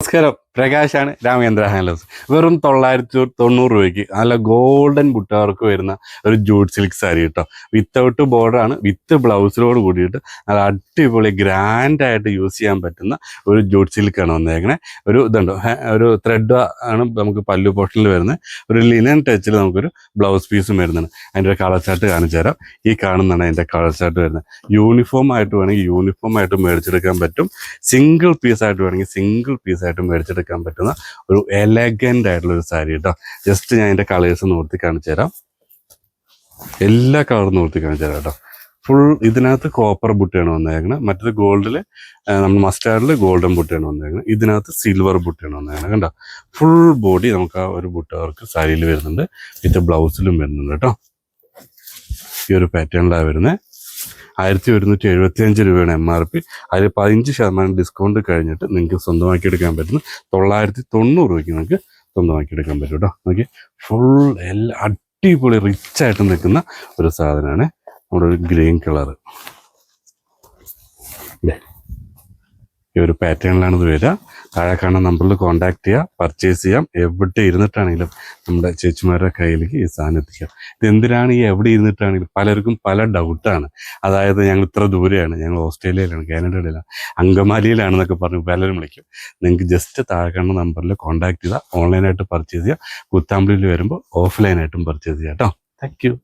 നമസ്കാരം, പ്രകാശാണ് രാമചന്ദ്ര ഹാൻഡ്ലൂംസ്. വെറും 990 രൂപയ്ക്ക് നല്ല ഗോൾഡൻ ബുട്ടവർക്ക് വരുന്ന ഒരു ജൂട്ട് സിൽക്ക് സാരി കേട്ടോ. വിത്തൗട്ട് ബോർഡറാണ്, വിത്ത് ബ്ലൗസിലോട് കൂടിയിട്ട് നല്ല അടിപൊളി ഗ്രാൻഡായിട്ട് യൂസ് ചെയ്യാൻ പറ്റുന്ന ഒരു ജൂട്ട് സിൽക്കാണ് വന്നേക്കണേ. ഒരു ഇതുണ്ടോ, ഒരു ത്രെഡ് ആണ് നമുക്ക് പല്ലു പോർഷനിൽ വരുന്നത്. ഒരു ലിനൻ ടച്ചിൽ നമുക്കൊരു ബ്ലൗസ് പീസും വരുന്നുണ്ട്. അതിൻ്റെ ഒരു കളർ ചാർട്ട് കാണിച്ചു തരാം. ഈ കാണുന്നതാണ് അതിൻ്റെ കളർ ചാർട്ട് വരുന്നത്. യൂണിഫോം ആയിട്ട് വേണമെങ്കിൽ യൂണിഫോം ആയിട്ട് മേടിച്ചെടുക്കാൻ പറ്റും. സിംഗിൾ പീസ് ആയിട്ട് വേണമെങ്കിൽ സിംഗിൾ പീസ് ആയിട്ട് മേടിച്ചെടുക്കാൻ പറ്റുന്ന ഒരു എലഗന്റ് ആയിട്ടുള്ള ഒരു സാരി കേട്ടോ. ജസ്റ്റ് ഞാൻ അതിന്റെ കളേഴ്സ് നോർത്തി കാണിച്ചു തരാം. എല്ലാ കളറും നോർത്തി കാണിച്ചു തരാം കേട്ടോ. ഫുൾ ഇതിനകത്ത് കോപ്പർ ബുട്ടിയാണ് വന്നേക്കുന്നത്. മറ്റൊരു ഗോൾഡില് നമ്മൾ മസ്റ്റാർഡിൽ ഗോൾഡൻ ബുട്ടിയാണ് വന്നേക്കുന്നത്. ഇതിനകത്ത് സിൽവർ ബുട്ടിയാണ് വന്നേക്കുന്നത്. കണ്ടോ, ഫുൾ ബോഡി നമുക്ക് ആ ഒരു ബുട്ട വർക്ക് സാരിയിൽ വരുന്നുണ്ട്. വിത്ത് ബ്ലൗസിലും വരുന്നുണ്ട് കേട്ടോ. ഈ ഒരു പാറ്റേണിലാണ് വരുന്നത്. 1175 രൂപയാണ് MRP. അതിൽ 15% ഡിസ്കൗണ്ട് കഴിഞ്ഞിട്ട് നിങ്ങൾക്ക് സ്വന്തമാക്കിയെടുക്കാൻ പറ്റുന്ന 990 രൂപയ്ക്ക് നിങ്ങൾക്ക് സ്വന്തമാക്കിയെടുക്കാൻ പറ്റും കേട്ടോ. നോക്കി, ഫുൾ എല്ലാ അടിപൊളി റിച്ച് ആയിട്ട് നിൽക്കുന്ന ഒരു സാധനമാണ്. നമ്മുടെ ഒരു ഗ്രീൻ കളറ് ഈ ഒരു പാറ്റേണിലാണ് ഇത് വരിക. താഴെ കാണുന്ന നമ്പറിൽ കോൺടാക്ട് ചെയ്യുക, പർച്ചേസ് ചെയ്യാം. എവിടെ ഇരുന്നിട്ടാണെങ്കിലും നമ്മുടെ ചേച്ചിമാരുടെ കയ്യിലേക്ക് ഈ സാധനം എത്തിക്കാം. ഇതെന്തിനാണ് ഈ എവിടെ ഇരുന്നിട്ടാണെങ്കിലും പലർക്കും പല ഡൗട്ടാണ്. അതായത് ഞങ്ങൾ ഇത്ര ദൂരെയാണ്, ഞങ്ങൾ ഓസ്ട്രേലിയയിലാണ്, കാനഡയിലാണ്, അങ്കമാലിയിലാണെന്നൊക്കെ പറഞ്ഞ് പലരും വിളിക്കും. നിങ്ങൾക്ക് ജസ്റ്റ് താഴെ കാണുന്ന നമ്പറിൽ കോൺടാക്ട് ചെയ്താൽ ഓൺലൈനായിട്ട് പർച്ചേസ് ചെയ്യാം. കുത്താമ്പള്ളിയിൽ വരുമ്പോൾ ഓഫ്ലൈനായിട്ടും പർച്ചേസ് ചെയ്യാം കേട്ടോ. Thank you.